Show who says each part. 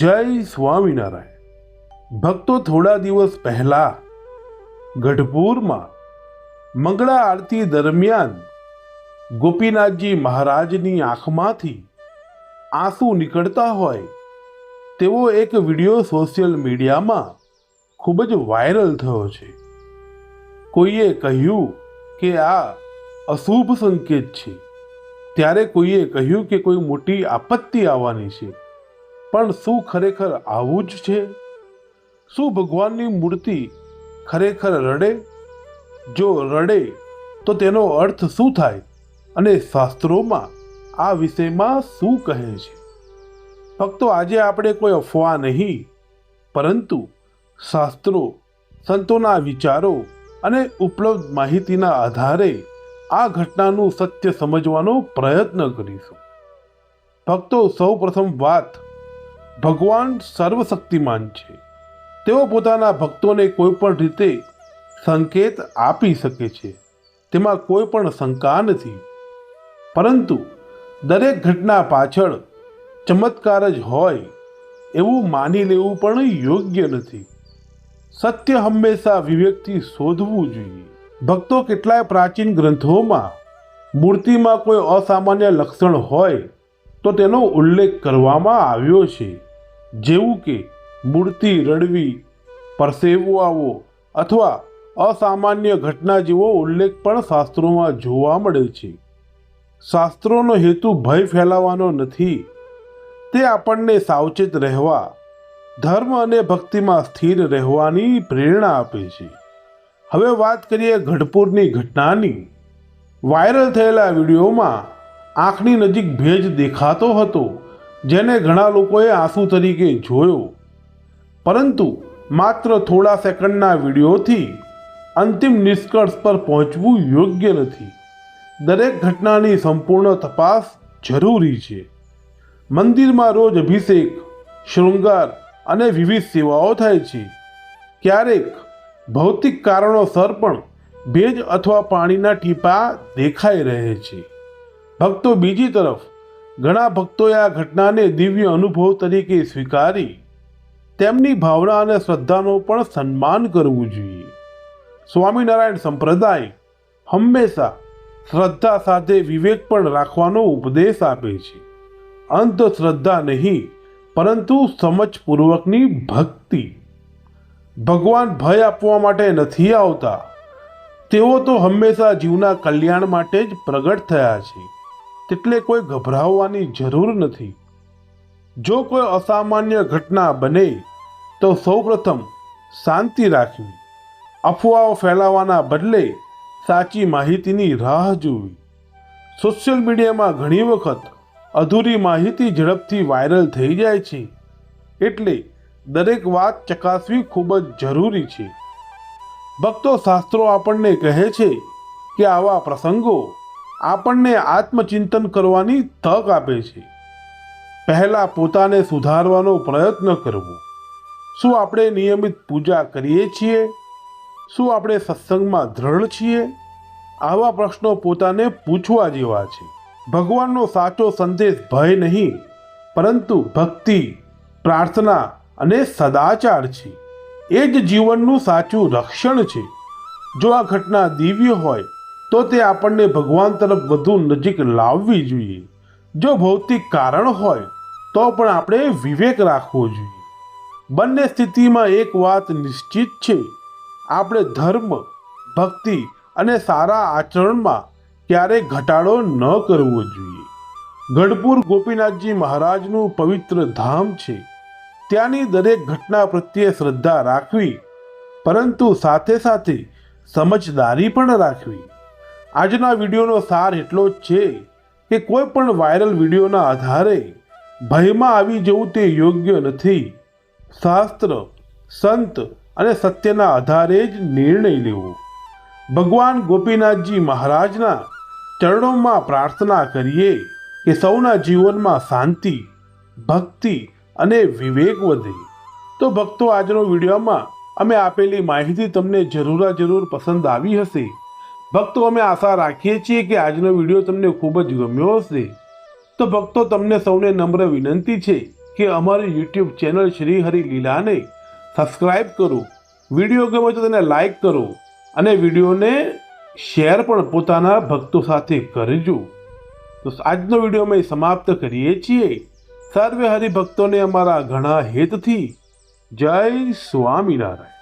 Speaker 1: જય સ્વામિનારાયણ ભક્તો, થોડા દિવસ પહેલા ગઢપુરમાં મંગળા આરતી દરમિયાન ગોપીનાથજી મહારાજની આંખમાંથી આંસુ નીકળતા હોય તેવો એક વિડીયો સોશિયલ મીડિયામાં ખૂબ જ વાયરલ થયો છે. કોઈએ કહ્યું કે આ અશુભ સંકેત છે, ત્યારે કોઈએ કહ્યું કે કોઈ મોટી આપત્તિ આવવાની છે. પણ શું ખરેખર આવું જ છે? શું ભગવાનની મૂર્તિ ખરેખર રડે? જો રડે તો તેનો અર્થ શું થાય અને શાસ્ત્રોમાં આ વિષયમાં શું કહે છે? ફક્ત આજે આપણે કોઈ અફવા નહીં, પરંતુ શાસ્ત્રો, સંતોના વિચારો અને ઉપલબ્ધ માહિતીના આધારે આ ઘટનાનું સત્ય સમજવાનો પ્રયત્ન કરીશું. ભક્તો, સૌ પ્રથમ વાત, ભગવાન સર્વશક્તિમાન છે. તેઓ પોતાના ભક્તોને કોઈ પણ રીતે સંકેત આપી શકે છે, તેમાં કોઈ પણ શંકા નથી. પરંતુ દરેક ઘટના પાછળ ચમત્કાર જ હોય એવું માની લેવું પણ યોગ્ય નથી. સત્ય હંમેશા વિવેકથી શોધવું જોઈએ. ભક્તો, કેટલાય પ્રાચીન ગ્રંથોમાં મૂર્તિમાં કોઈ અસામાન્ય લક્ષણ હોય તો તેનો ઉલ્લેખ કરવામાં આવ્યો છે, જેવું કે મૂર્તિ રડવી, પરસેવો આવવો અથવા અસામાન્ય ઘટના જેવો ઉલ્લેખ પણ શાસ્ત્રોમાં જોવા મળે છે. શાસ્ત્રોનો હેતુ ભય ફેલાવવાનો નથી, તે આપણને સાવચેત રહેવા, ધર્મ અને ભક્તિમાં સ્થિર રહેવાની પ્રેરણા આપે છે. હવે વાત કરીએ ગઢપુરની ઘટનાની. વાયરલ થયેલા વિડીયોમાં આંખની નજીક ભેજ દેખાતો હતો, જેને ઘણા લોકોએ આંસુ તરીકે જોયો. પરંતુ માત્ર થોડા સેકન્ડના વિડીયોથી અંતિમ નિષ્કર્ષ પર પહોંચવું યોગ્ય નથી. દરેક ઘટનાની સંપૂર્ણ તપાસ જરૂરી છે. મંદિરમાં રોજ અભિષેક, શૃંગાર અને વિવિધ સેવાઓ થાય છે. ક્યારેક ભૌતિક કારણોસર પણ ભેજ અથવા પાણીના ટીપા દેખાઈ રહે છે. ભક્તો, બીજી તરફ ઘણા ભક્તોએ આ ઘટનાને દિવ્ય અનુભવ તરીકે સ્વીકારી તેમની ભાવના અને શ્રદ્ધાનો પણ સન્માન કરવું જોઈએ. સ્વામિનારાયણ સંપ્રદાય હંમેશા શ્રદ્ધા સાથે વિવેક પણ રાખવાનો ઉપદેશ આપે છે. અંધશ્રદ્ધા નહીં, પરંતુ સમજપૂર્વકની ભક્તિ. ભગવાન ભય આપવા માટે નથી આવતા, તેઓ તો હંમેશા જીવના કલ્યાણ માટે જ પ્રગટ થયા છે. એટલે કોઈ ગભરાવવાની જરૂર નથી. જો કોઈ અસામાન્ય ઘટના બને તો સૌપ્રથમ શાંતિ રાખવી, અફવાઓ ફેલાવવાના બદલે સાચી માહિતીની રાહ જોવી. સોશિયલ મીડિયામાં ઘણી વખત અધૂરી માહિતી ઝડપથી વાયરલ થઈ જાય છે, એટલે દરેક વાત ચકાસવી ખૂબ જ જરૂરી છે. ભક્તો, શાસ્ત્રો આપણને કહે છે કે આવા પ્રસંગો આપણને આત્મચિંતન કરવાની તક આપે છે. પહેલાં પોતાને સુધારવાનો પ્રયત્ન કરવો. શું આપણે નિયમિત પૂજા કરીએ છીએ? શું આપણે સત્સંગમાં દ્રઢ છીએ? આવા પ્રશ્નો પોતાને પૂછવા જેવા છે. ભગવાનનો સાચો સંદેશ ભય નહીં, પરંતુ ભક્તિ, પ્રાર્થના અને સદાચાર છે. એ જ જીવનનું સાચું રક્ષણ છે. જો આ ઘટના દિવ્ય હોય તો તે આપણને ભગવાન તરફ વધુ નજીક લાવવી જોઈએ. જો ભૌતિક કારણ હોય તો પણ આપણે વિવેક રાખવો જોઈએ. બંને સ્થિતિમાં એક વાત નિશ્ચિત છે, આપણે ધર્મ, ભક્તિ અને સારા આચરણમાં ક્યારેય ઘટાડો ન કરવો જોઈએ. ગઢપુર ગોપીનાથજી મહારાજનું પવિત્ર ધામ છે. ત્યાંની દરેક ઘટના પ્રત્યે શ્રદ્ધા રાખવી, પરંતુ સાથે સાથે સમજદારી પણ રાખવી. આજના વિડીયોનો સાર એટલો જ છે કે કોઈ પણ વાયરલ વિડીયોના આધારે ભયમાં આવી જવું તે યોગ્ય નથી. શાસ્ત્ર, સંત અને સત્યના આધારે જ નિર્ણય લેવો. ભગવાન ગોપીનાથજી મહારાજના ચરણોમાં પ્રાર્થના કરીએ કે સૌના જીવનમાં શાંતિ, ભક્તિ અને વિવેક વધે. તો ભક્તો, આજનો વિડીયોમાં અમે આપેલી માહિતી તમને જરૂર પસંદ આવી હશે. ભક્તો, અમે આશા રાખીએ છીએ કે આજનો વિડીયો તમને ખૂબ જ ગમ્યો હશે. તો ભક્તો, તમને સૌને નમ્ર વિનંતી છે કે અમારી યુટ્યુબ ચેનલ શ્રી હરિ લીલાને સબસ્ક્રાઈબ કરો, વિડીયો ગમે તો તેને લાઈક કરો અને વિડીયોને શેર પણ પોતાના ભક્તો સાથે કરજો. તો આજનો વિડીયો અમે સમાપ્ત કરીએ છીએ. સર્વે હરિભક્તોને અમારા ઘણા હેતથી જય સ્વામિનારાયણ.